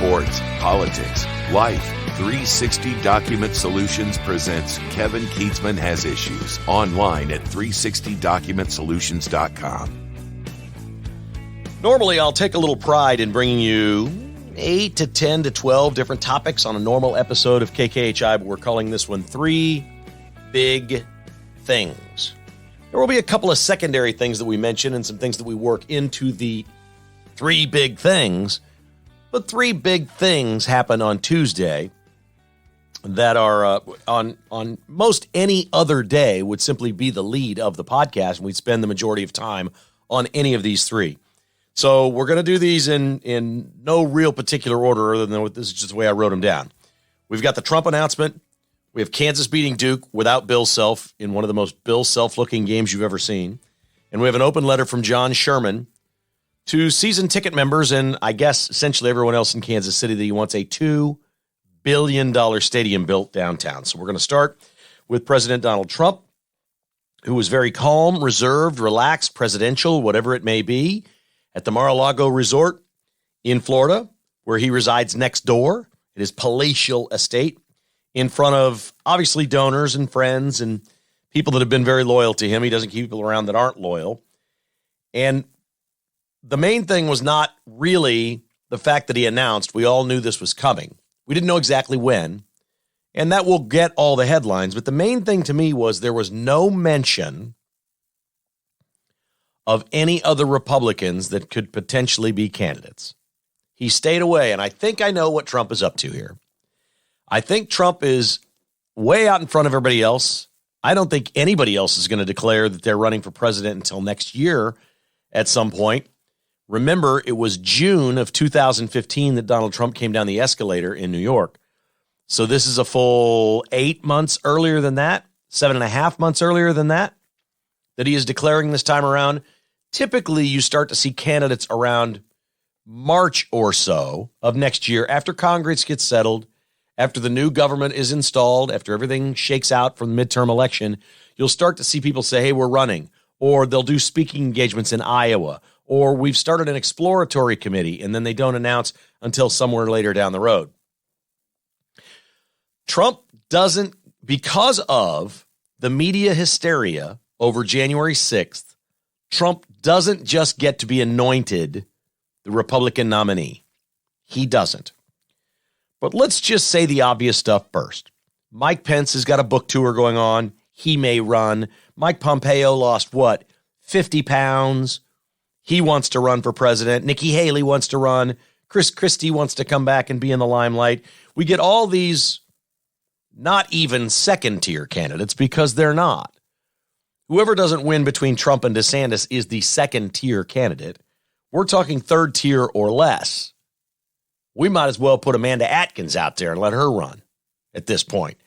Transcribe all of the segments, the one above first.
sports, politics, life. 360 Document Solutions presents Kevin Keatsman Has Issues online at 360documentsolutions.com. Normally, I'll take a little pride in bringing you 8 to 10 to 12 different topics on a normal episode of KKHI, but we're calling this one 3 Big Things. There will be a couple of secondary things that we mention and some things that we work into the 3 big things, but 3 big things happen on Tuesday that are on most any other day would simply be the lead of the podcast, and we'd spend the majority of time on any of these 3. So we're going to do these in no real particular order other than this is just the way I wrote them down. We've got the Trump announcement. We have Kansas beating Duke without Bill Self in one of the most Bill Self-looking games you've ever seen. And we have an open letter from John Sherman to season ticket members and I guess essentially everyone else in Kansas City that he wants a $2 billion stadium built downtown. So we're going to start with President Donald Trump, who was very calm, reserved, relaxed, presidential, whatever it may be, at the Mar-a-Lago Resort in Florida, where he resides next door at his palatial estate, in front of, obviously, donors and friends and people that have been very loyal to him. He doesn't keep people around that aren't loyal. And the main thing was not really the fact that he announced. We all knew this was coming. We didn't know exactly when, and that will get all the headlines. But the main thing to me was there was no mention of any other Republicans that could potentially be candidates. He stayed away, and I think I know what Trump is up to here. I think Trump is way out in front of everybody else. I don't think anybody else is going to declare that they're running for president until next year at some point. Remember, it was June of 2015 that Donald Trump came down the escalator in New York. So this is a full 8 months earlier than that, 7.5 months earlier than that he is declaring this time around. Typically, you start to see candidates around March or so of next year after Congress gets settled, after the new government is installed, after everything shakes out from the midterm election. You'll start to see people say, hey, we're running, or they'll do speaking engagements in Iowa, or we've started an exploratory committee, and then they don't announce until somewhere later down the road. Trump doesn't, because of the media hysteria over January 6th, Trump doesn't just get to be anointed the Republican nominee. He doesn't. But let's just say the obvious stuff first. Mike Pence has got a book tour going on. He may run. Mike Pompeo lost, 50 pounds. He wants to run for president. Nikki Haley wants to run. Chris Christie wants to come back and be in the limelight. We get all these not even second-tier candidates because they're not. Whoever doesn't win between Trump and DeSantis is the second-tier candidate. We're talking third tier or less. We might as well put Amanda Atkins out there and let her run at this point.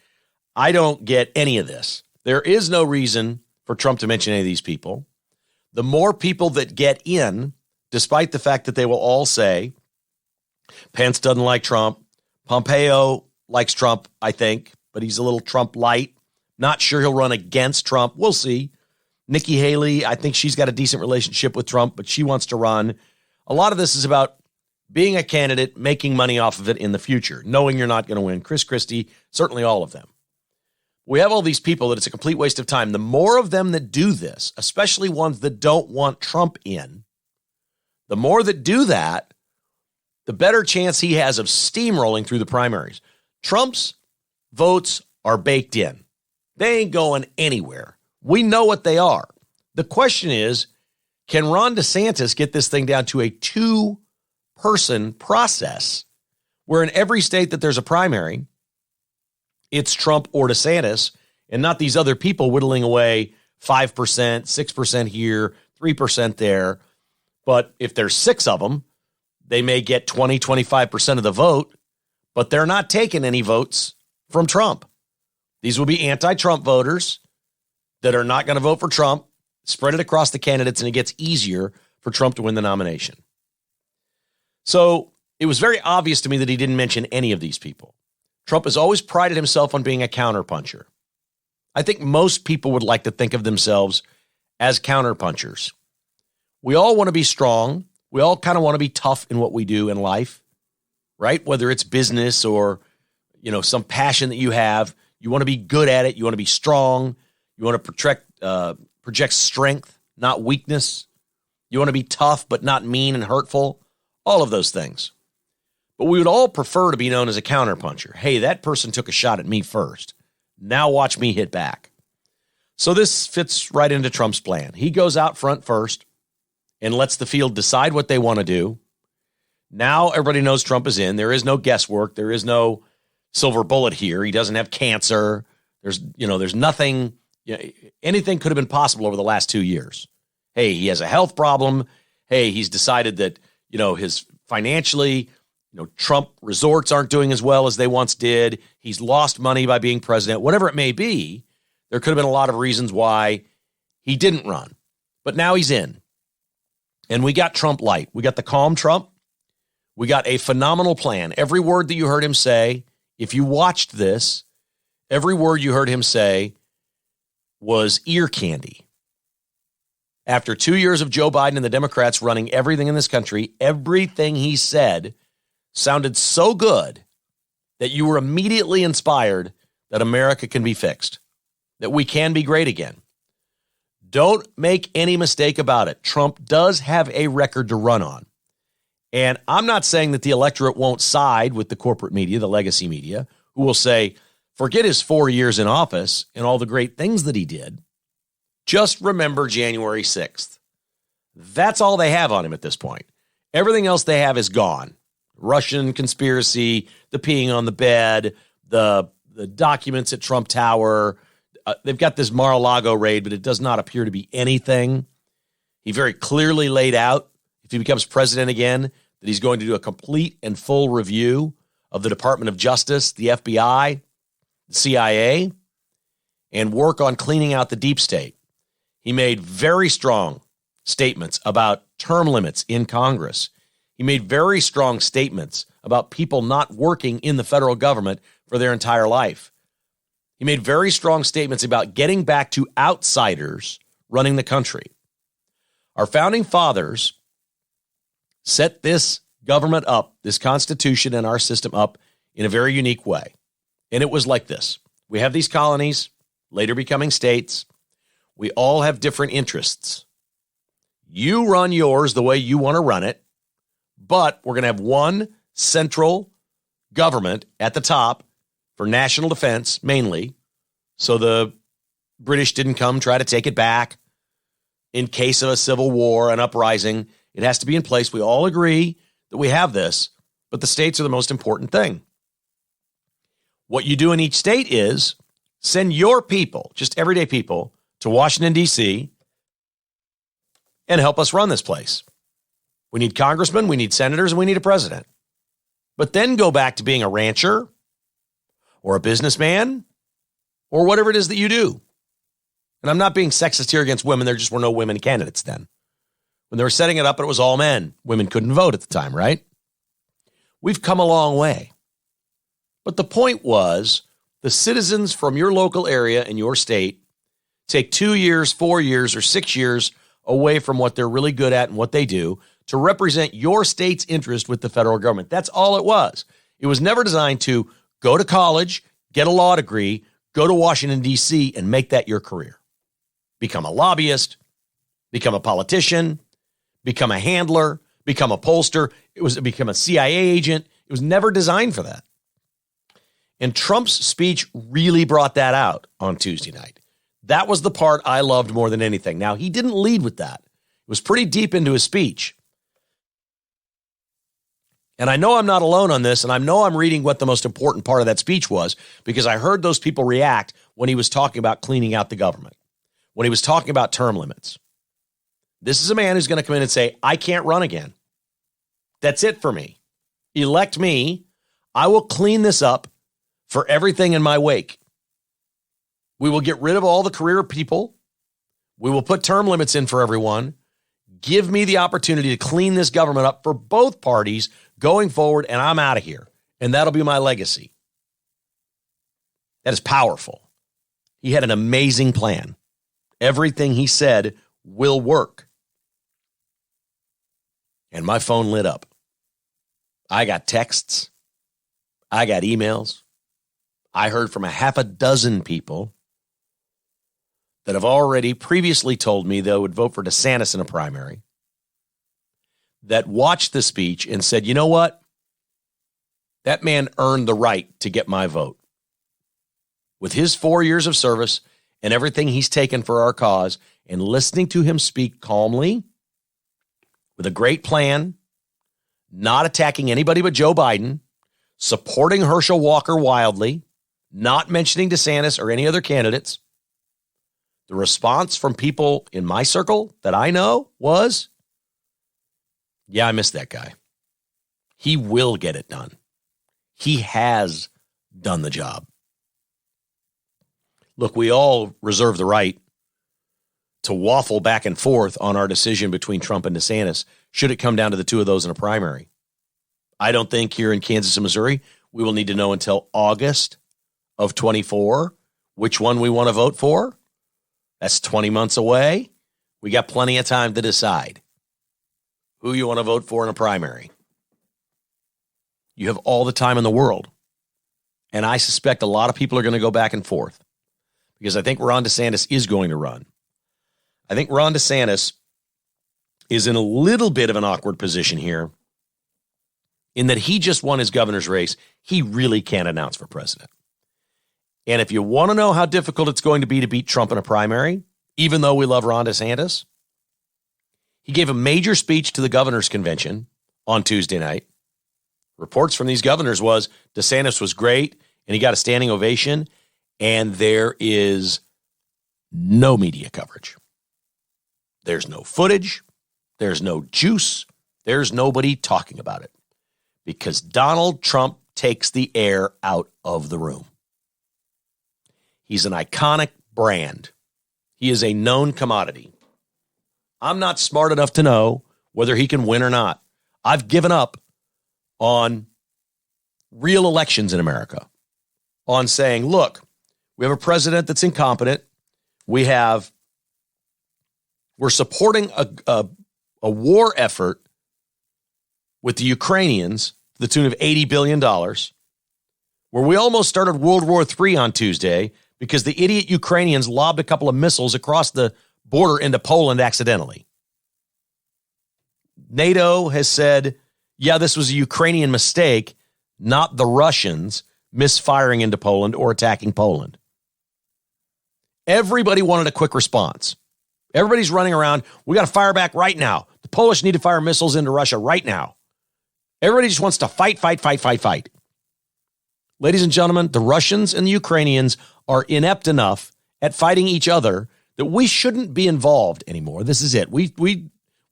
I don't get any of this. There is no reason for Trump to mention any of these people. The more people that get in, despite the fact that they will all say, Pence doesn't like Trump, Pompeo likes Trump, I think, but he's a little Trump light. Not sure he'll run against Trump. We'll see. Nikki Haley, I think she's got a decent relationship with Trump, but she wants to run. A lot of this is about being a candidate, making money off of it in the future, knowing you're not going to win. Chris Christie, certainly all of them. We have all these people that it's a complete waste of time. The more of them that do this, especially ones that don't want Trump in, the more that do that, the better chance he has of steamrolling through the primaries. Trump's votes are baked in. They ain't going anywhere. We know what they are. The question is, can Ron DeSantis get this thing down to a 2-person process where in every state that there's a primary, it's Trump or DeSantis and not these other people whittling away 5%, 6% here, 3% there. But if there's 6 of them, they may get 20, 25% of the vote, but they're not taking any votes from Trump. These will be anti-Trump voters that are not going to vote for Trump, spread it across the candidates, and it gets easier for Trump to win the nomination. So it was very obvious to me that he didn't mention any of these people. Trump has always prided himself on being a counterpuncher. I think most people would like to think of themselves as counterpunchers. We all want to be strong. We all kind of want to be tough in what we do in life. right? Whether it's business or, some passion that you have, you want to be good at it. You want to be strong. You want to project strength, not weakness. You want to be tough, but not mean and hurtful. All of those things. But we would all prefer to be known as a counterpuncher. Hey, that person took a shot at me first. Now watch me hit back. So this fits right into Trump's plan. He goes out front first and lets the field decide what they want to do. Now everybody knows Trump is in. There is no guesswork. There is no silver bullet here. He doesn't have cancer. There's nothing. Anything could have been possible over the last 2 years. Hey, he has a health problem. Hey, he's decided that, his financially, Trump resorts aren't doing as well as they once did. He's lost money by being president. Whatever it may be, there could have been a lot of reasons why he didn't run. But now he's in. And we got Trump light. We got the calm Trump. We got a phenomenal plan. Every word that you heard him say, if you watched this, every word you heard him say was ear candy. After 2 years of Joe Biden and the Democrats running everything in this country, everything he said sounded so good that you were immediately inspired that America can be fixed, that we can be great again. Don't make any mistake about it. Trump does have a record to run on. And I'm not saying that the electorate won't side with the corporate media, the legacy media, who will say, forget his 4 years in office and all the great things that he did. Just remember January 6th. That's all they have on him at this point. Everything else they have is gone. Russian conspiracy, the peeing on the bed, the documents at Trump Tower. They've got this Mar-a-Lago raid, but it does not appear to be anything. He very clearly laid out, if he becomes president again, that he's going to do a complete and full review of the Department of Justice, the FBI, the CIA, and work on cleaning out the deep state. He made very strong statements about term limits in Congress. He made very strong statements about people not working in the federal government for their entire life. He made very strong statements about getting back to outsiders running the country. Our founding fathers set this government up, this Constitution and our system up in a very unique way. And it was like this. We have these colonies, later becoming states. We all have different interests. You run yours the way you want to run it, but we're going to have one central government at the top for national defense, mainly, so the British didn't come try to take it back in case of a civil war, an uprising. It has to be in place. We all agree that we have this, but the states are the most important thing. What you do in each state is send your people, just everyday people, to Washington, D.C., and help us run this place. We need congressmen, we need senators, and we need a president. But then go back to being a rancher or a businessman or whatever it is that you do. And I'm not being sexist here against women. There just were no women candidates then. When they were setting it up, it was all men. Women couldn't vote at the time, right? We've come a long way. But the point was, the citizens from your local area and your state take 2 years, 4 years, or 6 years away from what they're really good at and what they do to represent your state's interest with the federal government. That's all it was. It was never designed to go to college, get a law degree, go to Washington, D.C., and make that your career. Become a lobbyist, become a politician, become a handler, become a pollster. Become a CIA agent. It was never designed for that. And Trump's speech really brought that out on Tuesday night. That was the part I loved more than anything. Now, he didn't lead with that. It was pretty deep into his speech. And I know I'm not alone on this, and I know I'm reading what the most important part of that speech was, because I heard those people react when he was talking about cleaning out the government, when he was talking about term limits. This is a man who's going to come in and say, I can't run again. That's it for me. Elect me. I will clean this up for everything in my wake. We will get rid of all the career people. We will put term limits in for everyone. Give me the opportunity to clean this government up for both parties going forward, and I'm out of here. And that'll be my legacy. That is powerful. He had an amazing plan. Everything he said will work. And my phone lit up. I got texts. I got emails. I heard from a half a dozen people that have already previously told me they would vote for DeSantis in a primary, that watched the speech and said, you know what? That man earned the right to get my vote. With his 4 years of service and everything he's taken for our cause, and listening to him speak calmly, with a great plan, not attacking anybody but Joe Biden, supporting Herschel Walker wildly, not mentioning DeSantis or any other candidates, the response from people in my circle that I know was, yeah, I miss that guy. He will get it done. He has done the job. Look, we all reserve the right to waffle back and forth on our decision between Trump and DeSantis, should it come down to the two of those in a primary. I don't think here in Kansas and Missouri, we will need to know until August of 24 which one we want to vote for. That's 20 months away. We got plenty of time to decide who you want to vote for in a primary. You have all the time in the world. And I suspect a lot of people are going to go back and forth because I think Ron DeSantis is going to run. I think Ron DeSantis is in a little bit of an awkward position here in that he just won his governor's race. He really can't announce for president. And if you want to know how difficult it's going to be to beat Trump in a primary, even though we love Ron DeSantis, he gave a major speech to the governor's convention on Tuesday night. Reports from these governors was DeSantis was great and he got a standing ovation, and there is no media coverage. There's no footage. There's no juice. There's nobody talking about it because Donald Trump takes the air out of the room. He's an iconic brand. He is a known commodity. I'm not smart enough to know whether he can win or not. I've given up on real elections in America, on saying, look, we have a president that's incompetent. We're supporting a war effort with the Ukrainians to the tune of $80 billion, where we almost started World War III on Tuesday because the idiot Ukrainians lobbed a couple of missiles across the border into Poland accidentally. NATO has said, yeah, this was a Ukrainian mistake, not the Russians misfiring into Poland or attacking Poland. Everybody wanted a quick response. Everybody's running around. We got to fire back right now. The Polish need to fire missiles into Russia right now. Everybody just wants to fight. Ladies and gentlemen, the Russians and the Ukrainians are inept enough at fighting each other that we shouldn't be involved anymore. This is it. We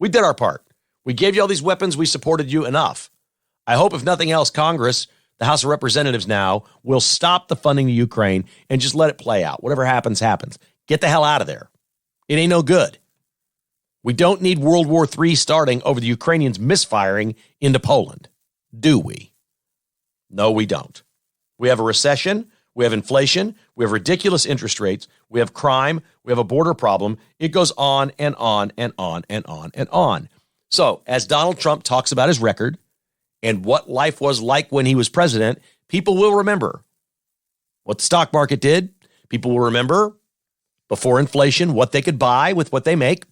did our part. We gave you all these weapons. We supported you enough. I hope, if nothing else, Congress, the House of Representatives now, will stop the funding to Ukraine and just let it play out. Whatever happens, happens. Get the hell out of there. It ain't no good. We don't need World War III starting over the Ukrainians misfiring into Poland, do we? No, we don't. We have a recession. We have inflation. We have ridiculous interest rates. We have crime. We have a border problem. It goes on and on and on and on and on. So as Donald Trump talks about his record and what life was like when he was president, people will remember what the stock market did. People will remember before inflation what they could buy with what they make.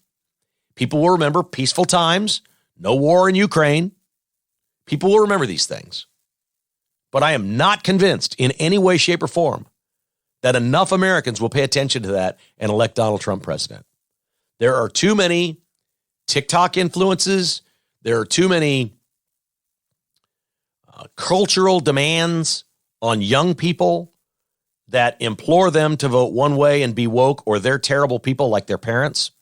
People will remember peaceful times, no war in Ukraine. People will remember these things. But I am not convinced in any way, shape, or form that enough Americans will pay attention to that and elect Donald Trump president. There are too many TikTok influences. There are too many cultural demands on young people that implore them to vote one way and be woke, or they're terrible people like their parents.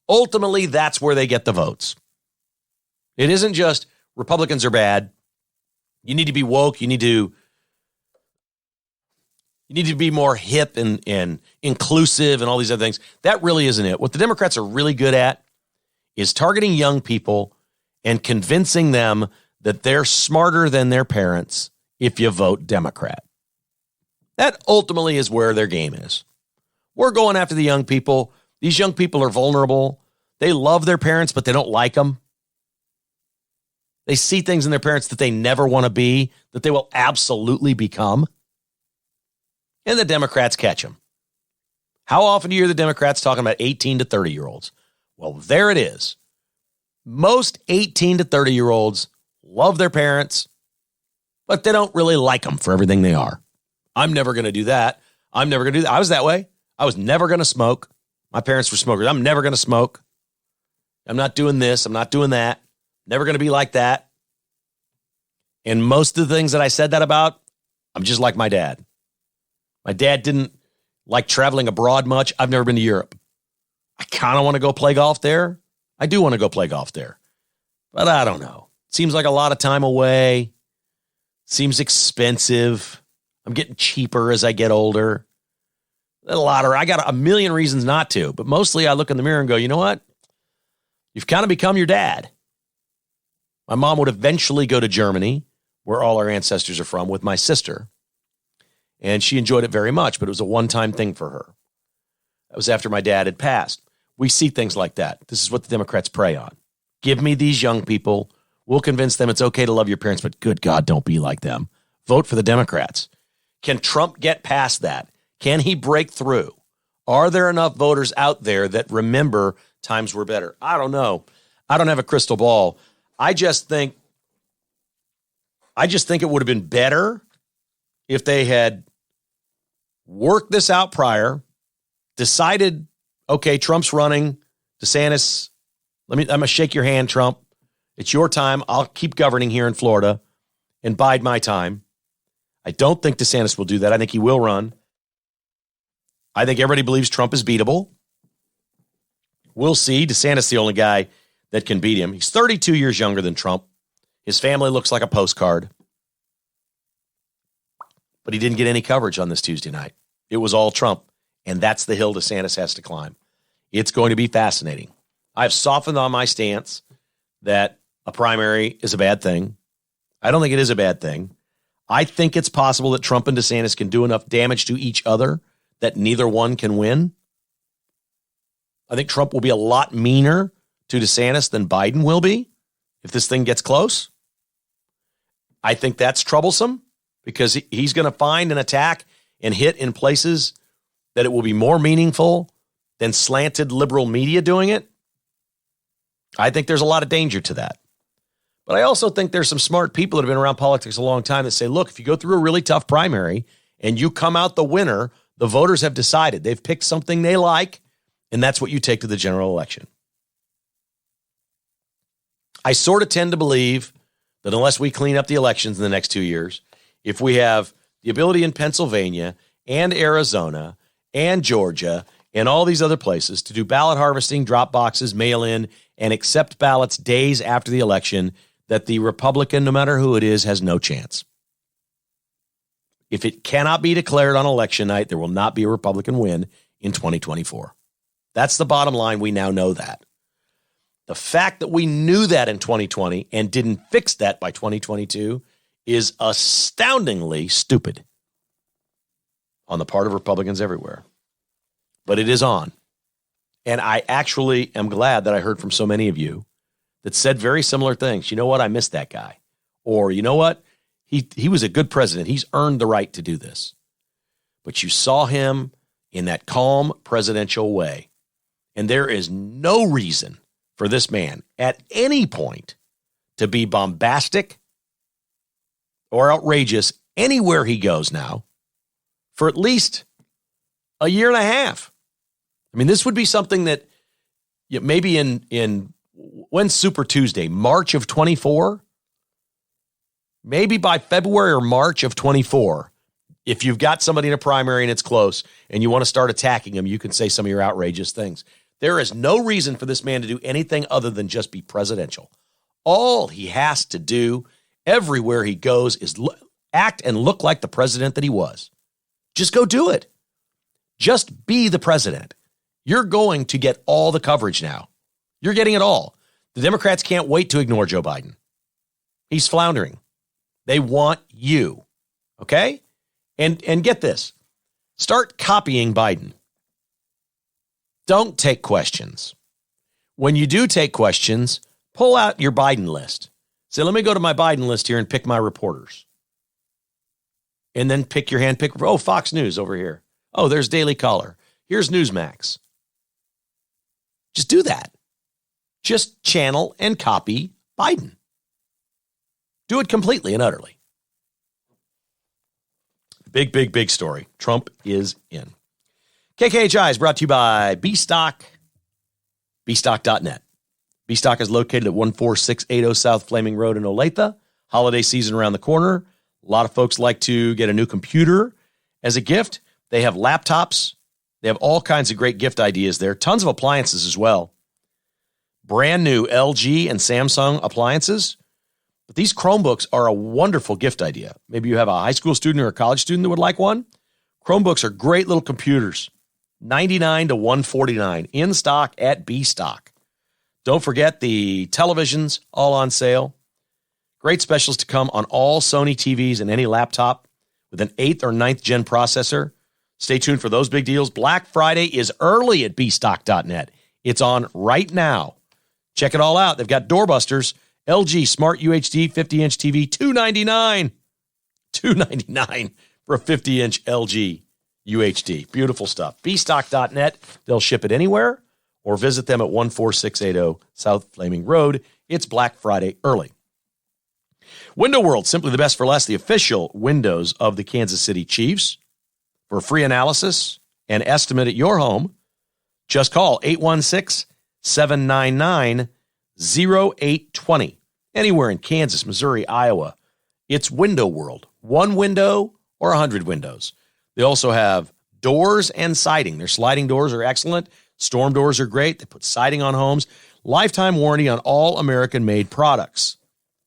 Ultimately, that's where they get the votes. It isn't just Republicans are bad. You need to be woke. You need to be more hip and inclusive and all these other things. That really isn't it. What the Democrats are really good at is targeting young people and convincing them that they're smarter than their parents if you vote Democrat. That ultimately is where their game is. We're going after the young people. These young people are vulnerable. They love their parents, but they don't like them. They see things in their parents that they never want to be, that they will absolutely become. And the Democrats catch them. How often do you hear the Democrats talking about 18 to 30-year-olds? Well, there it is. Most 18 to 30-year-olds love their parents, but they don't really like them for everything they are. I'm never going to do that. I'm never going to do that. I was that way. I was never going to smoke. My parents were smokers. I'm never going to smoke. I'm not doing this. I'm not doing that. Never going to be like that. And most of the things that I said that about, I'm just like my dad. My dad didn't like traveling abroad much. I've never been to Europe. I kind of want to go play golf there. I do want to go play golf there. But I don't know. Seems like a lot of time away. Seems expensive. I'm getting cheaper as I get older. I got a million reasons not to. But mostly I look in the mirror and go, you know what? You've kind of become your dad. My mom would eventually go to Germany, where all our ancestors are from, with my sister. And she enjoyed it very much, but it was a one-time thing for her. That was after my dad had passed. We see things like that. This is what the Democrats prey on. Give me these young people. We'll convince them it's okay to love your parents, but good God, don't be like them. Vote for the Democrats. Can Trump get past that? Can he break through? Are there enough voters out there that remember times were better? I don't know. I don't have a crystal ball. I just think it would have been better if they had worked this out prior, decided, okay, Trump's running, DeSantis, I'm going to shake your hand, Trump. It's your time. I'll keep governing here in Florida and bide my time. I don't think DeSantis will do that. I think he will run. I think everybody believes Trump is beatable. We'll see. DeSantis is the only guy that can beat him. He's 32 years younger than Trump. His family looks like a postcard. But he didn't get any coverage on this Tuesday night. It was all Trump. And that's the hill DeSantis has to climb. It's going to be fascinating. I've softened on my stance that a primary is a bad thing. I don't think it is a bad thing. I think it's possible that Trump and DeSantis can do enough damage to each other that neither one can win. I think Trump will be a lot meaner to DeSantis than Biden will be if this thing gets close. I think that's troublesome because he's going to find an attack and hit in places that it will be more meaningful than slanted liberal media doing it. I think there's a lot of danger to that. But I also think there's some smart people that have been around politics a long time that say, look, if you go through a really tough primary and you come out the winner, the voters have decided. They've picked something they like, and that's what you take to the general election. I sort of tend to believe that unless we clean up the elections in the next 2 years, if we have the ability in Pennsylvania and Arizona and Georgia and all these other places to do ballot harvesting, drop boxes, mail in, and accept ballots days after the election, that the Republican, no matter who it is, has no chance. If it cannot be declared on election night, there will not be a Republican win in 2024. That's the bottom line. We now know that. The fact that we knew that in 2020 and didn't fix that by 2022 is astoundingly stupid on the part of Republicans everywhere. But it is on. And I actually am glad that I heard from so many of you that said very similar things. You know what? I missed that guy. Or you know what? He was a good president. He's earned the right to do this. But you saw him in that calm presidential way. And there is no reason for this man at any point to be bombastic or outrageous anywhere he goes now for at least a year and a half. I mean, this would be something that maybe in when's Super Tuesday, March of 24? Maybe by February or March of 24, if you've got somebody in a primary and it's close and you want to start attacking them, you can say some of your outrageous things. There is no reason for this man to do anything other than just be presidential. All he has to do everywhere he goes is act and look like the president that he was. Just go do it. Just be the president. You're going to get all the coverage now. You're getting it all. The Democrats can't wait to ignore Joe Biden. He's floundering. They want you. Okay? And get this. Start copying Biden. Don't take questions. When you do take questions, pull out your Biden list. Say, let me go to my Biden list here and pick my reporters. And then pick your hand. Oh, Fox News over here. Oh, there's Daily Caller. Here's Newsmax. Just do that. Just channel and copy Biden. Do it completely and utterly. Big, big, big story. Trump is in. KKHI is brought to you by bstock, bstock.net. Bstock is located at 14680 South Flaming Road in Olathe. Holiday season around the corner. A lot of folks like to get a new computer as a gift. They have laptops. They have all kinds of great gift ideas there. Tons of appliances as well. Brand new LG and Samsung appliances. But these Chromebooks are a wonderful gift idea. Maybe you have a high school student or a college student that would like one. Chromebooks are great little computers. $99 to $149 in stock at Bstock. Don't forget the televisions, all on sale. Great specials to come on all Sony TVs and any laptop with an 8th or 9th gen processor. Stay tuned for those big deals. Black Friday is early at bstock.net. It's on right now. Check it all out. They've got doorbusters. LG Smart UHD 50-inch TV, $299. $299 for a 50-inch LG UHD. Beautiful stuff. bstock.net. They'll ship it anywhere or visit them at 14680 South Flaming Road. It's Black Friday early. Window World, simply the best for less, the official windows of the Kansas City Chiefs. For a free analysis and estimate at your home, just call 816-799-0820. Anywhere in Kansas, Missouri, Iowa, it's Window World. One window or 100 windows. They also have doors and siding. Their sliding doors are excellent. Storm doors are great. They put siding on homes. Lifetime warranty on all American-made products.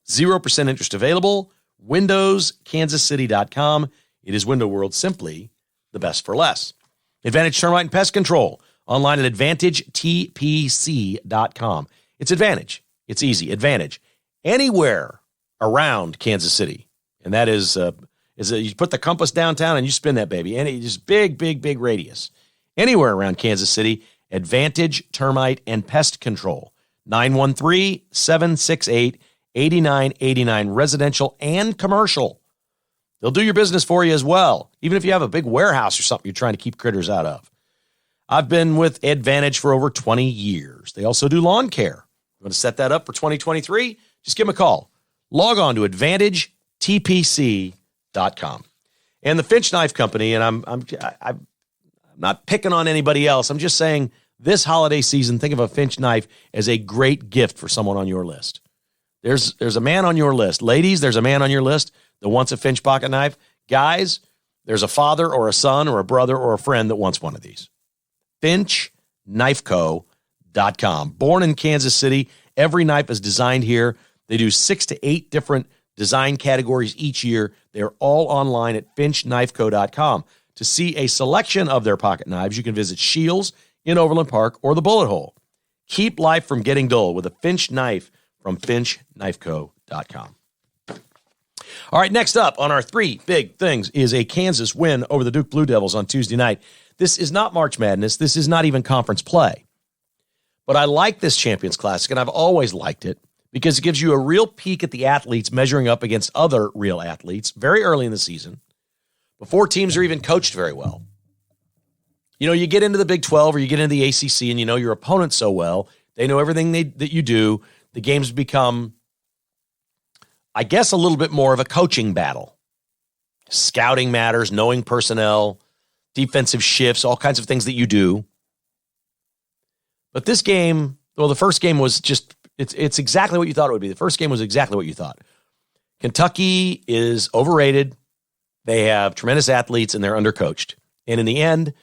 0% interest available. WindowsKansasCity.com. It is Window World, simply the best for less. Advantage Termite and Pest Control. Online at AdvantageTPC.com. It's Advantage. It's easy. Advantage. Anywhere around Kansas City. And that is you put the compass downtown and you spin that baby. And it's just big, big, big radius. Anywhere around Kansas City, Advantage Termite and Pest Control. 913-768-8989, residential and commercial. They'll do your business for you as well, even if you have a big warehouse or something you're trying to keep critters out of. I've been with Advantage for over 20 years. They also do lawn care. You want to set that up for 2023? Just give them a call. Log on to AdvantageTPC.com. And the Finch Knife Company, and I'm not picking on anybody else. I'm just saying this holiday season, think of a Finch knife as a great gift for someone on your list. There's a man on your list. Ladies, there's a man on your list that wants a Finch pocket knife. Guys, there's a father or a son or a brother or a friend that wants one of these. FinchKnifeCo.com. Born in Kansas City, every knife is designed here. They do 6 to 8 different design categories each year. They're all online at FinchKnifeCo.com. To see a selection of their pocket knives, you can visit Shields in Overland Park or the Bullet Hole. Keep life from getting dull with a Finch knife from FinchKnifeCo.com. All right, next up on our 3 big things is a Kansas win over the Duke Blue Devils on Tuesday night. This is not March Madness. This is not even conference play. But I like this Champions Classic, and I've always liked it because it gives you a real peek at the athletes measuring up against other real athletes very early in the season, before teams are even coached very well. You know, you get into the Big 12 or you get into the ACC and you know your opponent so well. They know everything that you do. The games become, I guess, a little bit more of a coaching battle. Scouting matters, knowing personnel, defensive shifts, all kinds of things that you do. But this game, well, the first game was just, it's exactly what you thought it would be. The first game was exactly what you thought. Kentucky is overrated. They have tremendous athletes and they're undercoached. And in the end,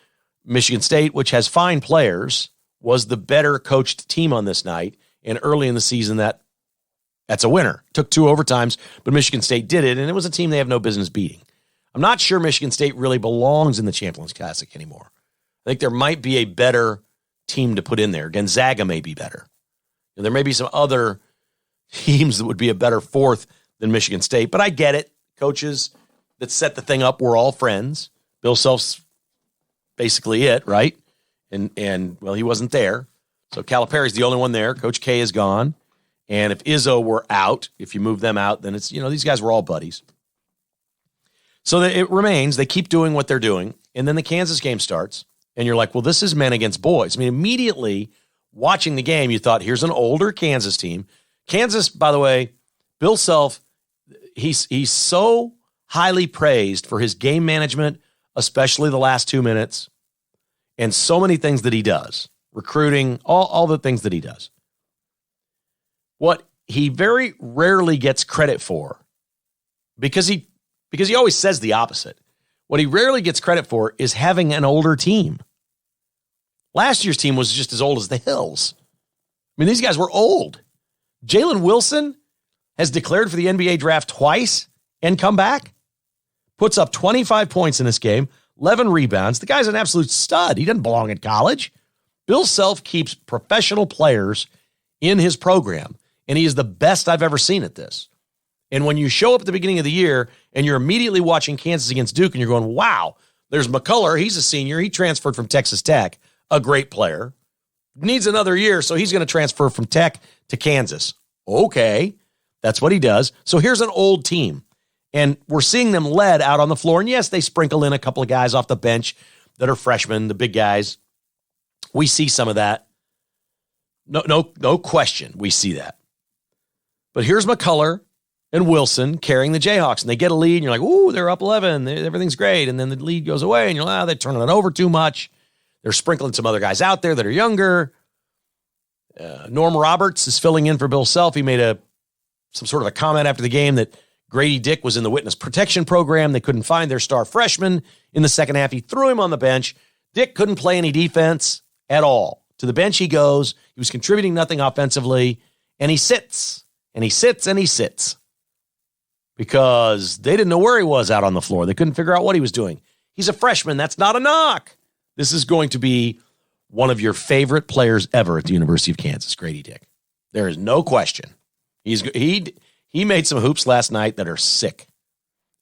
Michigan State, which has fine players, was the better coached team on this night. And early in the season, that's a winner. Took 2 overtimes, but Michigan State did it, and it was a team they have no business beating. I'm not sure Michigan State really belongs in the Champions Classic anymore. I think there might be a better team to put in there. Gonzaga may be better. And there may be some other teams that would be a better 4th than Michigan State, but I get it. Coaches that set the thing up were all friends. Bill Self's basically it, right? And well, he wasn't there. So Calipari's the only one there. Coach K is gone. And if Izzo were out, if you move them out, then it's, these guys were all buddies. So it remains, they keep doing what they're doing. And then the Kansas game starts. And you're like, well, this is men against boys. I mean, immediately watching the game, you thought, here's an older Kansas team. Kansas, by the way, Bill Self, he's so highly praised for his game management, especially the last 2 minutes, and so many things that he does, recruiting, all the things that he does. What he very rarely gets credit for, because he always says the opposite, what he rarely gets credit for is having an older team. Last year's team was just as old as the Hills. I mean, these guys were old. Jalen Wilson has declared for the NBA draft twice and come back. Puts up 25 points in this game, 11 rebounds. The guy's an absolute stud. He doesn't belong in college. Bill Self keeps professional players in his program, and he is the best I've ever seen at this. And when you show up at the beginning of the year and you're immediately watching Kansas against Duke and you're going, wow, there's McCullough. He's a senior. He transferred from Texas Tech, a great player. Needs another year, so he's going to transfer from Tech to Kansas. Okay, that's what he does. So here's an old team. And we're seeing them led out on the floor. And yes, they sprinkle in a couple of guys off the bench that are freshmen, the big guys. We see some of that. No question. We see that. But here's McCullough and Wilson carrying the Jayhawks. And they get a lead, and you're like, ooh, they're up 11. Everything's great. And then the lead goes away, and you're like, they're turning it over too much. They're sprinkling some other guys out there that are younger. Norm Roberts is filling in for Bill Self. He made some sort of a comment after the game that Grady Dick was in the witness protection program. They couldn't find their star freshman in the second half. He threw him on the bench. Dick couldn't play any defense at all. To the bench he goes. He was contributing nothing offensively, and he sits, and he sits, and he sits because they didn't know where he was out on the floor. They couldn't figure out what he was doing. He's a freshman. That's not a knock. This is going to be one of your favorite players ever at the University of Kansas, Grady Dick. There is no question. He made some hoops last night that are sick.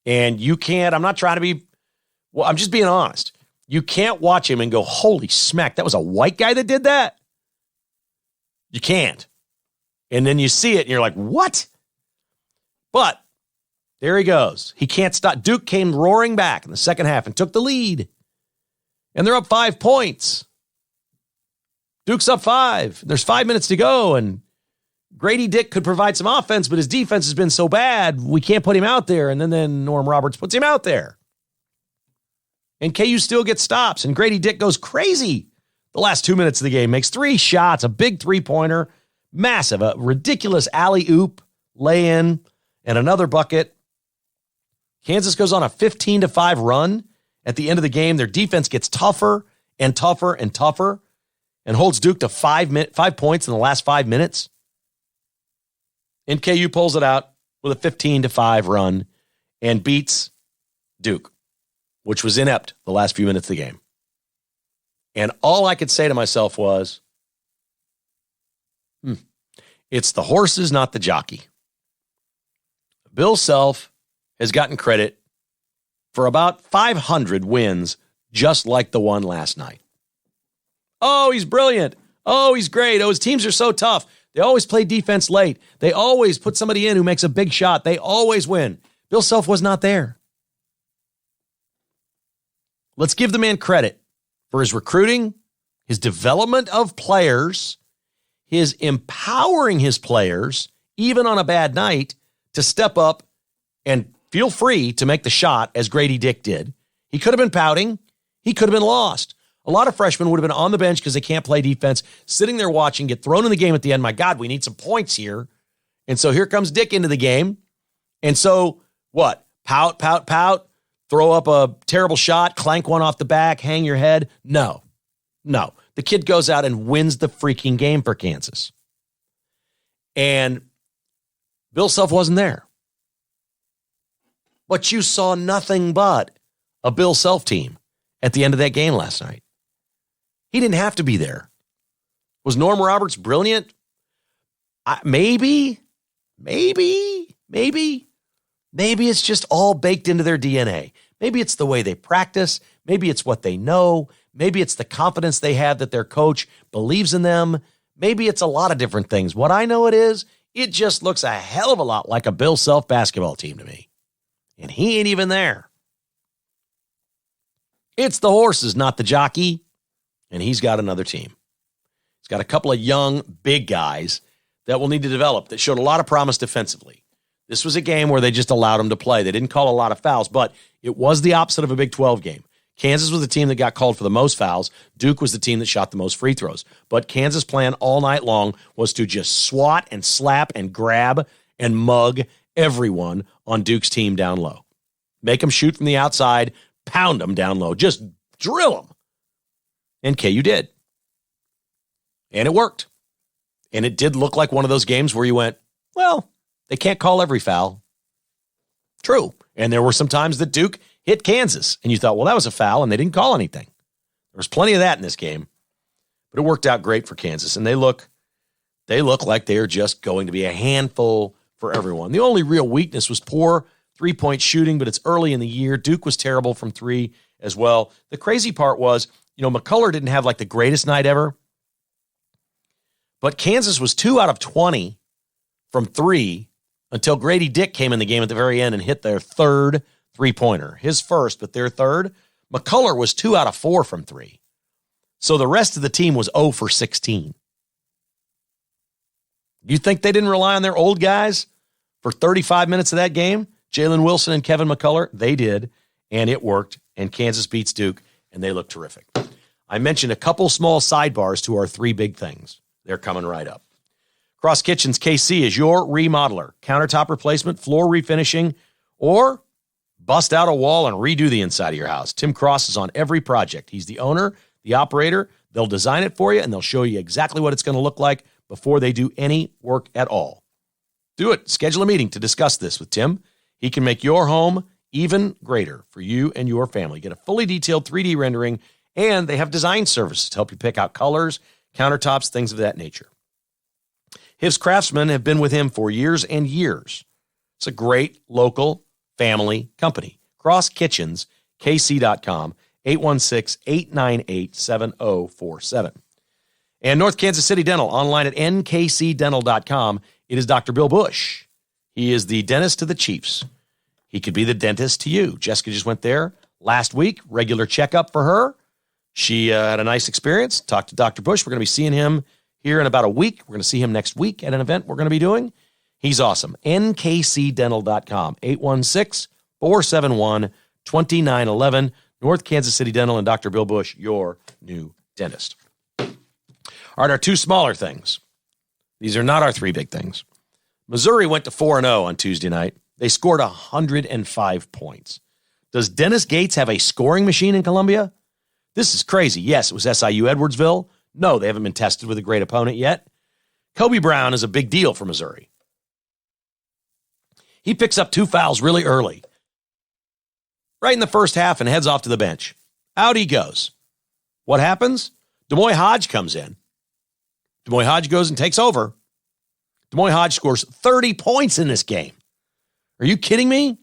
And you can't, I'm not trying to be, well, I'm just being honest. You can't watch him and go, holy smack, that was a white guy that did that? You can't. And then you see it and you're like, what? But there he goes. He can't stop. Duke came roaring back in the second half and took the lead. And they're up 5 points. Duke's up 5. There's 5 minutes to go, and Grady Dick could provide some offense, but his defense has been so bad, we can't put him out there. And then Norm Roberts puts him out there. And KU still gets stops, and Grady Dick goes crazy the last 2 minutes of the game. Makes 3 shots, a big three-pointer, massive, a ridiculous alley-oop, lay-in, and another bucket. Kansas goes on a 15-5 run. At the end of the game, their defense gets tougher and tougher and tougher and holds Duke to 5 points in the last 5 minutes. And KU pulls it out with a 15-5 run and beats Duke, which was inept the last few minutes of the game. And all I could say to myself was, it's the horses, not the jockey. Bill Self has gotten credit for about 500 wins just like the one last night. Oh, he's brilliant. Oh, he's great. Oh, his teams are so tough. They always play defense late. They always put somebody in who makes a big shot. They always win. Bill Self was not there. Let's give the man credit for his recruiting, his development of players, his empowering his players, even on a bad night, to step up and feel free to make the shot as Grady Dick did. He could have been pouting. He could have been lost. A lot of freshmen would have been on the bench because they can't play defense, sitting there watching, get thrown in the game at the end. My God, we need some points here. And so here comes Dick into the game. And so what? Pout, throw up a terrible shot, clank one off the back, hang your head. No. The kid goes out and wins the freaking game for Kansas. And Bill Self wasn't there. But you saw nothing but a Bill Self team at the end of that game last night. He didn't have to be there. Was Norm Roberts brilliant? Maybe it's just all baked into their DNA. Maybe it's the way they practice. Maybe it's what they know. Maybe it's the confidence they have that their coach believes in them. Maybe it's a lot of different things. What I know it is It just looks a hell of a lot like a Bill Self basketball team to me. And he ain't even there. It's the horses, not the jockey. And he's got another team. He's got a couple of young, big guys that will need to develop that showed a lot of promise defensively. This was a game where they just allowed them to play. They didn't call a lot of fouls, but it was the opposite of a Big 12 game. Kansas was the team that got called for the most fouls. Duke was the team that shot the most free throws. But Kansas' plan all night long was to just swat and slap and grab and mug everyone on Duke's team down low. Make them shoot from the outside, pound them down low, just drill them. And KU did. And it worked. And it did look like one of those games where you went, well, they can't call every foul. True. And there were some times that Duke hit Kansas, and you thought, well, that was a foul, and they didn't call anything. There was plenty of that in this game. But it worked out great for Kansas, and they look like they are just going to be a handful for everyone. The only real weakness was poor three-point shooting, but it's early in the year. Duke was terrible from three as well. The crazy part was, McCullough didn't have like the greatest night ever, but Kansas was 2 out of 20 from three until Grady Dick came in the game at the very end and hit their third three-pointer. His first, but their third. McCullough was 2 out of 4 from three. So the rest of the team was 0 for 16. You think they didn't rely on their old guys for 35 minutes of that game? Jalen Wilson and Kevin McCullough, they did, and it worked, and Kansas beats Duke, and they look terrific. I mentioned a couple small sidebars to our three big things. They're coming right up. Cross Kitchens KC is your remodeler. Countertop replacement, floor refinishing, or bust out a wall and redo the inside of your house. Tim Cross is on every project. He's the owner, the operator. They'll design it for you, and they'll show you exactly what it's going to look like before they do any work at all. Do it. Schedule a meeting to discuss this with Tim. He can make your home even greater for you and your family. Get a fully detailed 3D rendering, and they have design services to help you pick out colors, countertops, things of that nature. His craftsmen have been with him for years and years. It's a great local family company. Cross Kitchens, KC.com, 816-898-7047. And North Kansas City Dental, online at nkcdental.com. It is Dr. Bill Bush. He is the dentist to the Chiefs. He could be the dentist to you. Jessica just went there last week, regular checkup for her. She had a nice experience, talked to Dr. Bush. We're going to be seeing him here in about a week. We're going to see him next week at an event we're going to be doing. He's awesome. nkcdental.com, 816-471-2911. North Kansas City Dental and Dr. Bill Bush, your new dentist. All right, our two smaller things. These are not our three big things. Missouri went to 4-0 on Tuesday night. They scored 105 points. Does Dennis Gates have a scoring machine in Columbia? This is crazy. Yes, it was SIU Edwardsville. No, they haven't been tested with a great opponent yet. Kobe Brown is a big deal for Missouri. He picks up 2 fouls really early, right in the first half, and heads off to the bench. Out he goes. What happens? Demoy Hodge comes in. Demoy Hodge goes and takes over. Demoy Hodge scores 30 points in this game. Are you kidding me?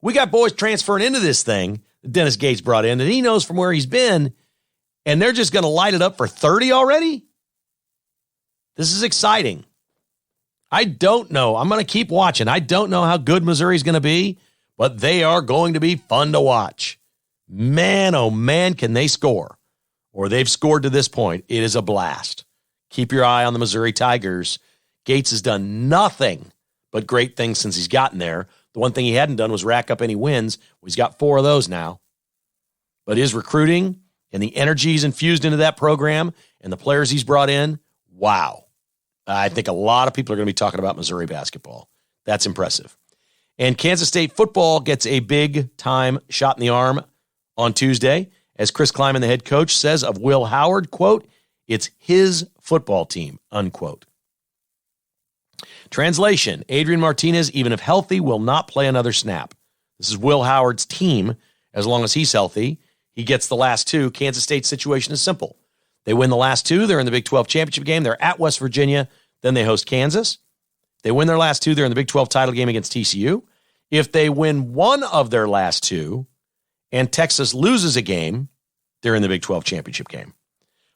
We got boys transferring into this thing that Dennis Gates brought in, and he knows from where he's been, and they're just going to light it up for 30 already? This is exciting. I don't know. I'm going to keep watching. I don't know how good Missouri's going to be, but they are going to be fun to watch. Man, oh man, can they score. Or they've scored to this point. It is a blast. Keep your eye on the Missouri Tigers. Gates has done nothing but great things since he's gotten there. The one thing he hadn't done was rack up any wins. Well, he's got 4 of those now. But his recruiting and the energy he's infused into that program and the players he's brought in, wow. I think a lot of people are going to be talking about Missouri basketball. That's impressive. And Kansas State football gets a big-time shot in the arm on Tuesday. As Chris Kleiman, the head coach, says of Will Howard, quote, "It's his football team," unquote. Translation, Adrian Martinez, even if healthy, will not play another snap. This is Will Howard's team. As long as he's healthy, he gets the last 2. Kansas State's situation is simple. They win the last 2. They're in the Big 12 championship game. They're at West Virginia. Then they host Kansas. They win their last 2. They're in the Big 12 title game against TCU. If they win one of their last 2 and Texas loses a game, they're in the Big 12 championship game.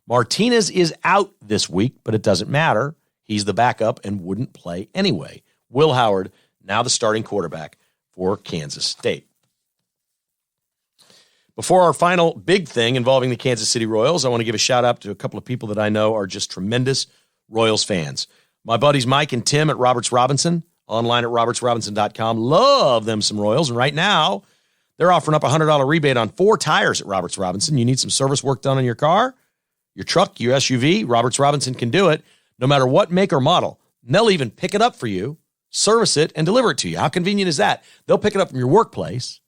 Martinez is out this week, but it doesn't matter. he's the backup and wouldn't play anyway. Will Howard, now the starting quarterback for Kansas State. Before our final big thing involving the Kansas City Royals, I want to give a shout out to a couple of people that I know are just tremendous Royals fans. My buddies Mike and Tim at Roberts Robinson, online at robertsrobinson.com. Love them some Royals. And right now, they're offering up a $100 rebate on 4 tires at Roberts Robinson. You need some service work done on your car, your truck, your SUV. Roberts Robinson can do it no matter what make or model. And they'll even pick it up for you, service it, and deliver it to you. How convenient is that? They'll pick it up from your workplace,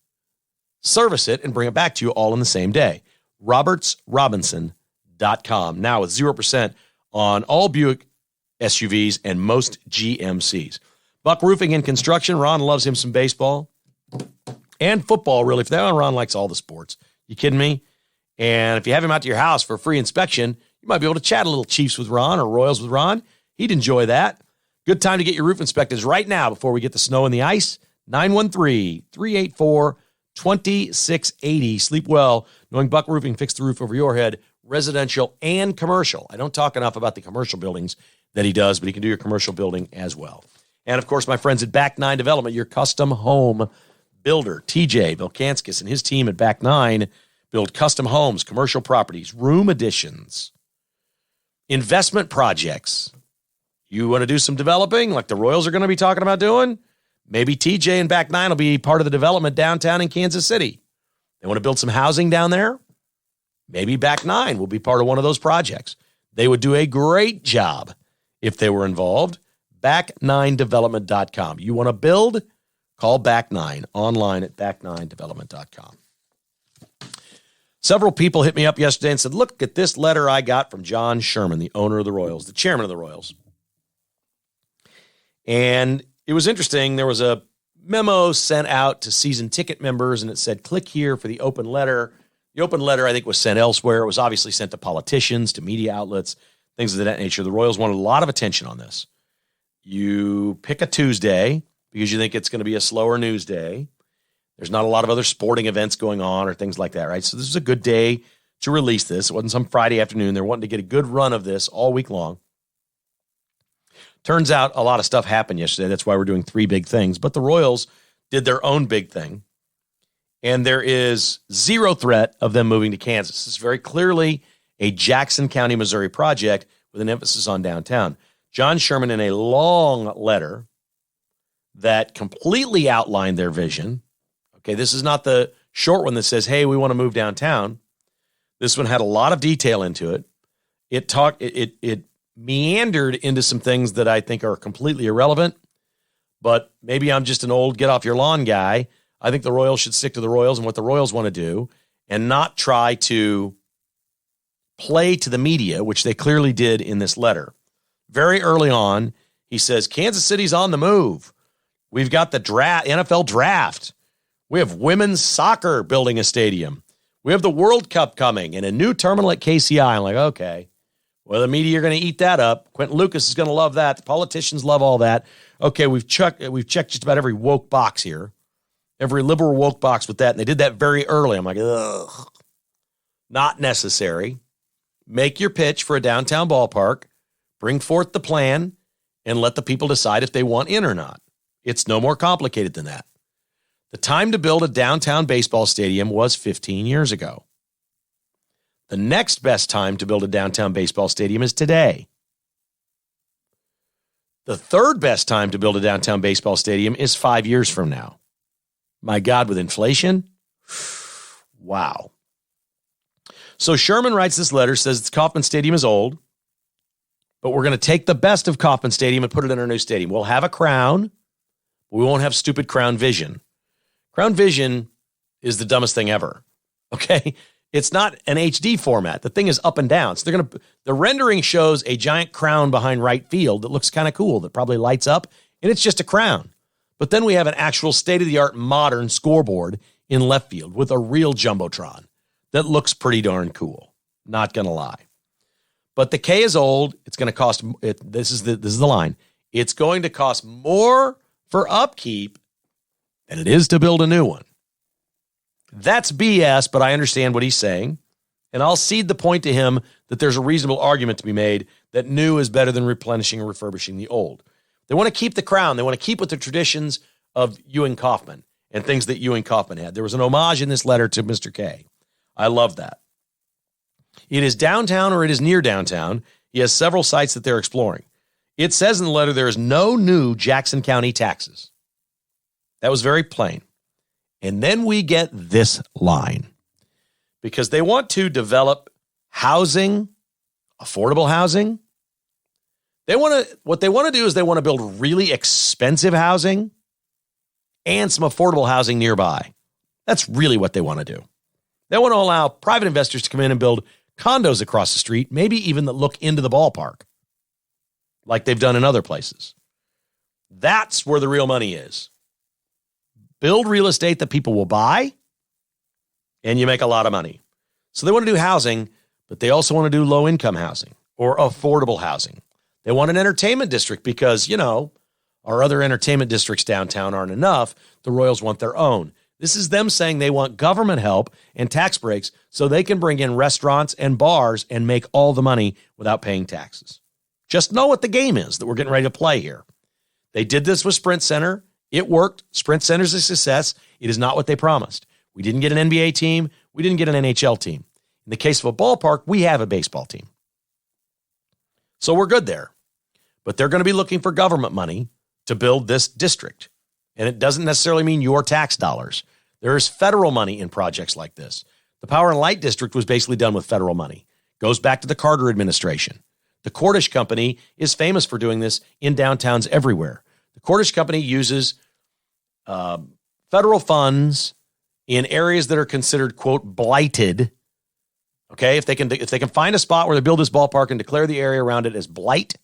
service it, and bring it back to you all in the same day. robertsrobinson.com. Now with 0% on all Buick SUVs and most GMCs. Buck Roofing and Construction. Ron loves him some baseball and football, really. Ron likes all the sports. You kidding me? And if you have him out to your house for a free inspection, you might be able to chat a little Chiefs with Ron or Royals with Ron. He'd enjoy that. Good time to get your roof inspected right now before we get the snow and the ice. 913-384-2680. Sleep well, knowing Buck Roofing fixed the roof over your head, residential and commercial. I don't talk enough about the commercial buildings that he does, but he can do your commercial building as well. And, of course, my friends at Back 9 Development, your custom home builder. TJ Vilkanskis and his team at Back 9 build custom homes, commercial properties, room additions, investment projects. You want to do some developing like the Royals are going to be talking about doing? Maybe TJ and Back 9 will be part of the development downtown in Kansas City. They want to build some housing down there? Maybe Back 9 will be part of one of those projects. They would do a great job if they were involved. Back9development.com. You want to build? Call Back 9 online at back9development.com. Several people hit me up yesterday and said, look at this letter I got from John Sherman, the owner of the Royals, the chairman of the Royals. And it was interesting. There was a memo sent out to season ticket members, and it said, click here for the open letter. The open letter, I think, was sent elsewhere. It was obviously sent to politicians, to media outlets, things of that nature. The Royals wanted a lot of attention on this. You pick a Tuesday because you think it's going to be a slower news day. There's not a lot of other sporting events going on or things like that, right? So this is a good day to release this. It wasn't some Friday afternoon. They're wanting to get a good run of this all week long. Turns out a lot of stuff happened yesterday. That's why we're doing 3 big things. But the Royals did their own big thing. And there is zero threat of them moving to Kansas. It's very clearly a Jackson County, Missouri project with an emphasis on downtown. John Sherman, in a long letter that completely outlined their vision. Okay, this is not the short one that says, hey, we want to move downtown. This one had a lot of detail into it. It meandered into some things that I think are completely irrelevant, but maybe I'm just an old get off your lawn guy. I think the Royals should stick to the Royals and what the Royals want to do and not try to play to the media, which they clearly did in this letter. Very early on, he says, Kansas City's on the move. We've got the NFL draft. We have women's soccer building a stadium. We have the World Cup coming and a new terminal at KCI. I'm like, okay, well, the media are going to eat that up. Quentin Lucas is going to love that. The politicians love all that. Okay, we've checked just about every woke box here, every liberal woke box with that, and they did that very early. I'm like, ugh, not necessary. Make your pitch for a downtown ballpark, bring forth the plan, and let the people decide if they want in or not. It's no more complicated than that. The time to build a downtown baseball stadium was 15 years ago. The next best time to build a downtown baseball stadium is today. The third best time to build a downtown baseball stadium is 5 years from now. My God, with inflation? Wow. So Sherman writes this letter, says the Kauffman Stadium is old, but we're going to take the best of Kauffman Stadium and put it in our new stadium. We'll have a crown, but we won't have stupid crown vision. Crown Vision is the dumbest thing ever, okay? It's not an HD format. The thing is up and down. So the rendering shows a giant crown behind right field that looks kind of cool, that probably lights up, and it's just a crown. But then we have an actual state-of-the-art modern scoreboard in left field with a real Jumbotron that looks pretty darn cool, not going to lie. But the K is old. It's going to cost, this is the line, it's going to cost more for upkeep than it is to build a new one. That's BS, but I understand what he's saying. And I'll cede the point to him that there's a reasonable argument to be made that new is better than replenishing or refurbishing the old. They want to keep the crown. They want to keep with the traditions of Ewing Kauffman and things that Ewing Kauffman had. There was an homage in this letter to Mr. K. I love that. It is downtown or it is near downtown. He has several sites that they're exploring. It says in the letter there is no new Jackson County taxes. That was very plain. And then we get this line. Because they want to develop housing, affordable housing. What they want to do is they want to build really expensive housing and some affordable housing nearby. That's really what they want to do. They want to allow private investors to come in and build condos across the street, maybe even that look into the ballpark, like they've done in other places. That's where the real money is. Build real estate that people will buy, and you make a lot of money. So they want to do housing, but they also want to do low-income housing or affordable housing. They want an entertainment district because, our other entertainment districts downtown aren't enough. The Royals want their own. This is them saying they want government help and tax breaks so they can bring in restaurants and bars and make all the money without paying taxes. Just know what the game is that we're getting ready to play here. They did this with Sprint Center. It worked. Sprint Center's a success. It is not what they promised. We didn't get an NBA team. We didn't get an NHL team. In the case of a ballpark, we have a baseball team. So we're good there. But they're going to be looking for government money to build this district. And it doesn't necessarily mean your tax dollars. There is federal money in projects like this. The Power and Light District was basically done with federal money. Goes back to the Carter administration. The Cordish Company is famous for doing this in downtowns everywhere. The Cordish Company uses federal funds in areas that are considered, quote, blighted. Okay, if they can find a spot where they build this ballpark and declare the area around it as blight,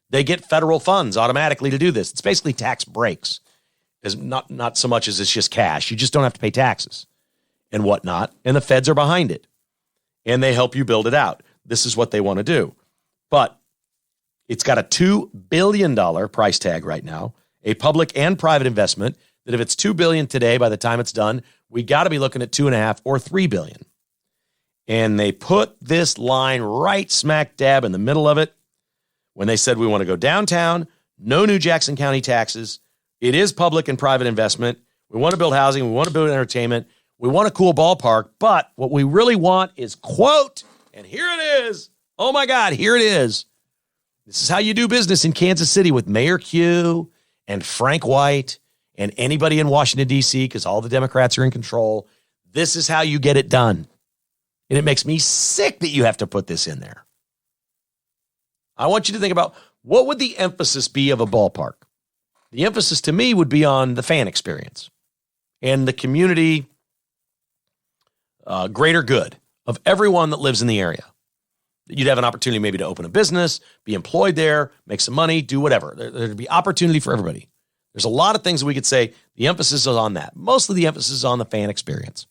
they get federal funds automatically to do this. It's basically tax breaks. As not so much as it's just cash. You just don't have to pay taxes and whatnot. And the feds are behind it. And they help you build it out. This is what they want to do. But it's got a $2 billion price tag right now, a public and private investment that if it's $2 billion today, by the time it's done, we got to be looking at $2.5 or $3 billion. And they put this line right smack dab in the middle of it when they said we want to go downtown, no new Jackson County taxes. It is public and private investment. We want to build housing. We want to build entertainment. We want a cool ballpark. But what we really want is, quote, and here it is. Oh, my God, here it is. This is how you do business in Kansas City with Mayor Q and Frank White and anybody in Washington, D.C., because all the Democrats are in control. This is how you get it done. And it makes me sick that you have to put this in there. I want you to think about what would the emphasis be of a ballpark? The emphasis to me would be on the fan experience and the community greater good of everyone that lives in the area. You'd have an opportunity maybe to open a business, be employed there, make some money, do whatever. There'd be opportunity for everybody. There's a lot of things that we could say the emphasis is on that. Mostly the emphasis is on the fan experience.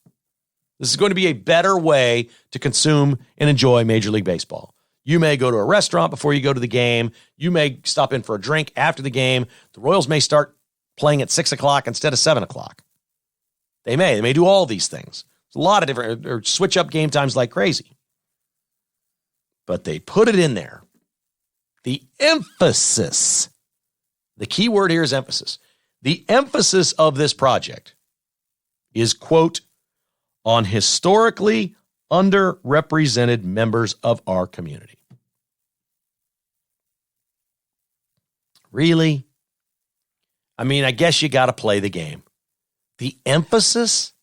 This is going to be a better way to consume and enjoy Major League Baseball. You may go to a restaurant before you go to the game. You may stop in for a drink after the game. The Royals may start playing at 6 o'clock instead of 7 o'clock. They may do all these things. There's a lot of different, or switch up game times like crazy. But they put it in there. The emphasis, the key word here is emphasis. The emphasis of this project is, quote, on historically underrepresented members of our community. Really? I mean, I guess you got to play the game. The emphasis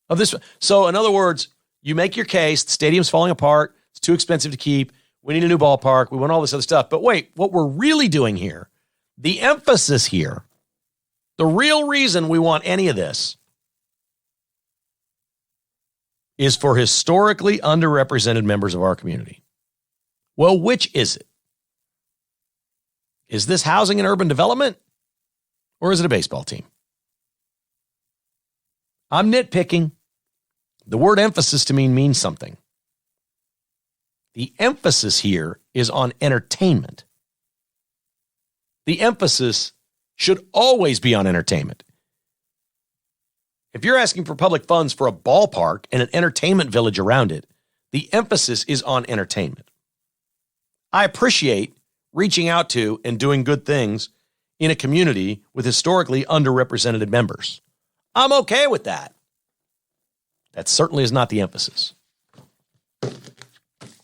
of this. So, in other words, you make your case, the stadium's falling apart, it's too expensive to keep, we need a new ballpark, we want all this other stuff. But wait, what we're really doing here, the emphasis here, the real reason we want any of this is for historically underrepresented members of our community. Well, which is it? Is this housing and urban development? Or is it a baseball team? I'm nitpicking. The word emphasis to me means something. The emphasis here is on entertainment. The emphasis should always be on entertainment. If you're asking for public funds for a ballpark and an entertainment village around it, the emphasis is on entertainment. I appreciate reaching out to and doing good things in a community with historically underrepresented members. I'm okay with that. That certainly is not the emphasis.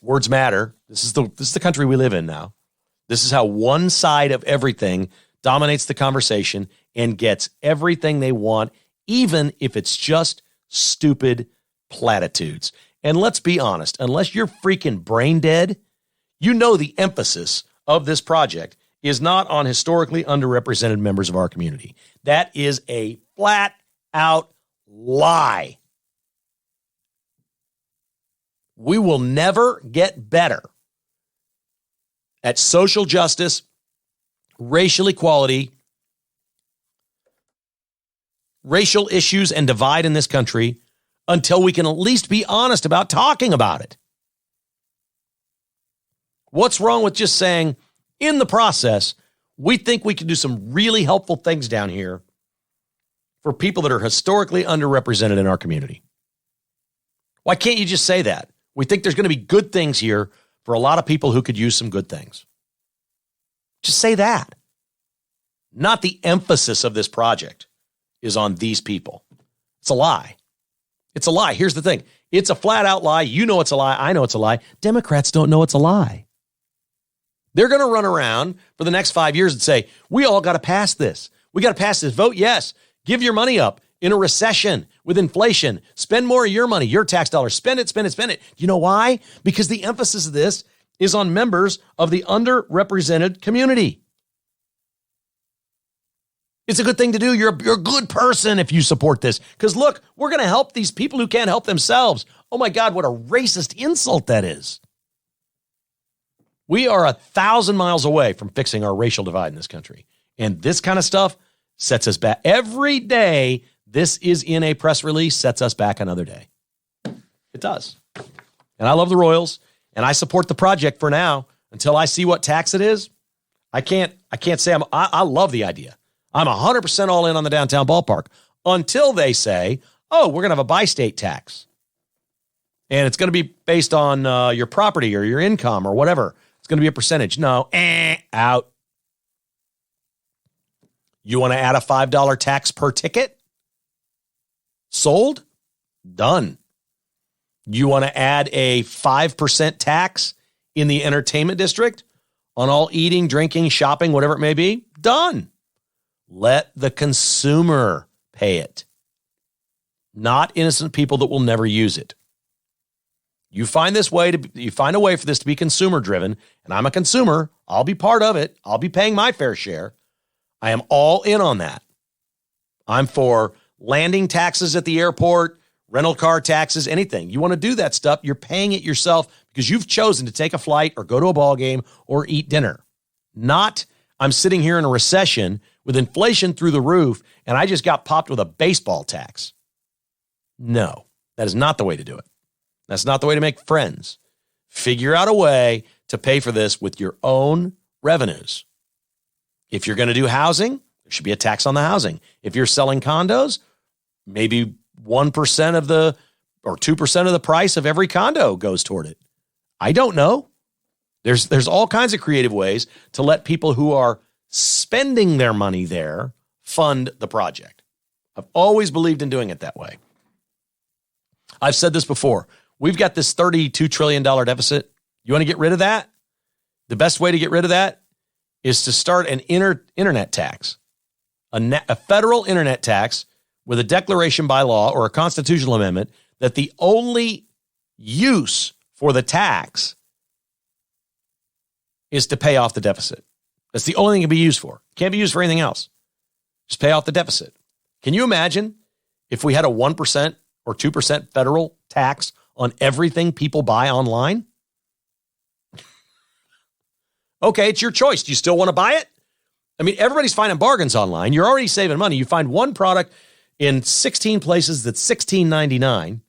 Words matter. This is the country we live in now. This is how one side of everything dominates the conversation and gets everything they want, even if it's just stupid platitudes. And let's be honest, unless you're freaking brain dead, you know the emphasis of this project is not on historically underrepresented members of our community. That is a flat-out lie. We will never get better at social justice, racial equality, racial issues, and divide in this country until we can at least be honest about talking about it. What's wrong with just saying, in the process, we think we can do some really helpful things down here for people that are historically underrepresented in our community? Why can't you just say that? We think there's going to be good things here for a lot of people who could use some good things. Just say that. Not the emphasis of this project is on these people. It's a lie. It's a lie. Here's the thing. It's a flat out lie. You know it's a lie. I know it's a lie. Democrats don't know it's a lie. They're going to run around for the next 5 years and say, we all got to pass this. We got to pass this. Vote yes. Give your money up in a recession with inflation. Spend more of your money, your tax dollars. Spend it, spend it, spend it. You know why? Because the emphasis of this is on members of the underrepresented community. It's a good thing to do. You're a good person if you support this. Because look, we're going to help these people who can't help themselves. Oh my God, what a racist insult that is. We are 1,000 miles away from fixing our racial divide in this country. And this kind of stuff sets us back. Every day this is in a press release sets us back another day. It does. And I love the Royals, and I support the project for now until I see what tax it is. I can't say I love the idea. I'm 100% all in on the downtown ballpark until they say, oh, we're going to have a bi-state tax. And it's going to be based on your property or your income or whatever. It's going to be a percentage. No, out. You want to add a $5 tax per ticket? Sold? Done. You want to add a 5% tax in the entertainment district on all eating, drinking, shopping, whatever it may be? Done. Let the consumer pay it. Not innocent people that will never use it. You find a way for this to be consumer driven, and I'm a consumer. I'll be part of it. I'll be paying my fair share. I am all in on that. I'm for landing taxes at the airport, rental car taxes, anything. You want to do that stuff, you're paying it yourself because you've chosen to take a flight or go to a ball game or eat dinner. Not, I'm sitting here in a recession with inflation through the roof and I just got popped with a baseball tax. No, that is not the way to do it. That's not the way to make friends. Figure out a way to pay for this with your own revenues. If you're going to do housing, there should be a tax on the housing. If you're selling condos, maybe 1% of the, or 2% of the price of every condo goes toward it. I don't know. There's all kinds of creative ways to let people who are spending their money there fund the project. I've always believed in doing it that way. I've said this before. We've got this $32 trillion deficit. You want to get rid of that? The best way to get rid of that is to start an internet tax, a federal internet tax with a declaration by law or a constitutional amendment that the only use for the tax is to pay off the deficit. That's the only thing it can be used for. Can't be used for anything else. Just pay off the deficit. Can you imagine if we had a 1% or 2% federal tax on everything people buy online? Okay, it's your choice. Do you still want to buy it? I mean, everybody's finding bargains online. You're already saving money. You find one product in 16 places that's $16.99,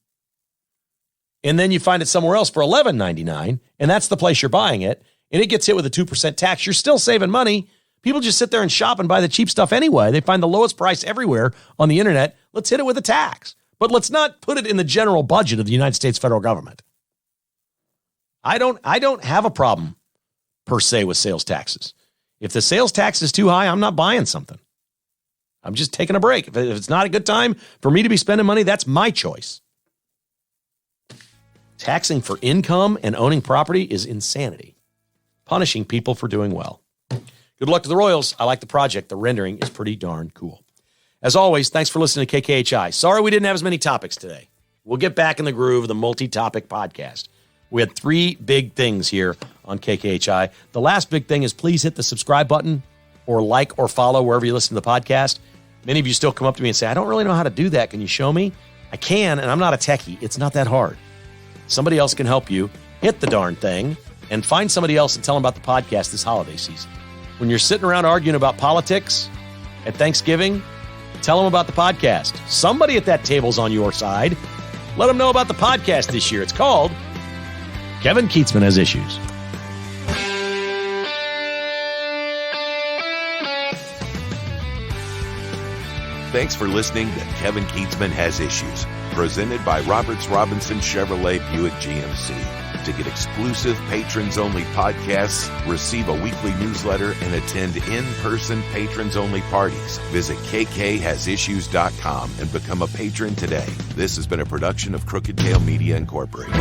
and then you find it somewhere else for $11.99, and that's the place you're buying it, and it gets hit with a 2% tax. You're still saving money. People just sit there and shop and buy the cheap stuff anyway. They find the lowest price everywhere on the internet. Let's hit it with a tax. But let's not put it in the general budget of the United States federal government. I don't have a problem per se with sales taxes. If the sales tax is too high, I'm not buying something. I'm just taking a break. If it's not a good time for me to be spending money, that's my choice. Taxing for income and owning property is insanity. Punishing people for doing well. Good luck to the Royals. I like the project. The rendering is pretty darn cool. As always, thanks for listening to KKHI. Sorry we didn't have as many topics today. We'll get back in the groove of the multi-topic podcast. We had 3 big things here on KKHI. The last big thing is please hit the subscribe button or like or follow wherever you listen to the podcast. Many of you still come up to me and say, I don't really know how to do that. Can you show me? I can, and I'm not a techie. It's not that hard. Somebody else can help you. Hit the darn thing and find somebody else and tell them about the podcast this holiday season. When you're sitting around arguing about politics at Thanksgiving, tell them about the podcast. Somebody at that table's on your side. Let them know about the podcast this year. It's called Kevin Keatsman Has Issues. Thanks for listening to Kevin Keatsman Has Issues, presented by Roberts Robinson Chevrolet Buick GMC. To get exclusive patrons-only podcasts, receive a weekly newsletter, and attend in-person patrons-only parties, visit kkhasissues.com and become a patron today. This has been a production of Crooked Tail Media Incorporated.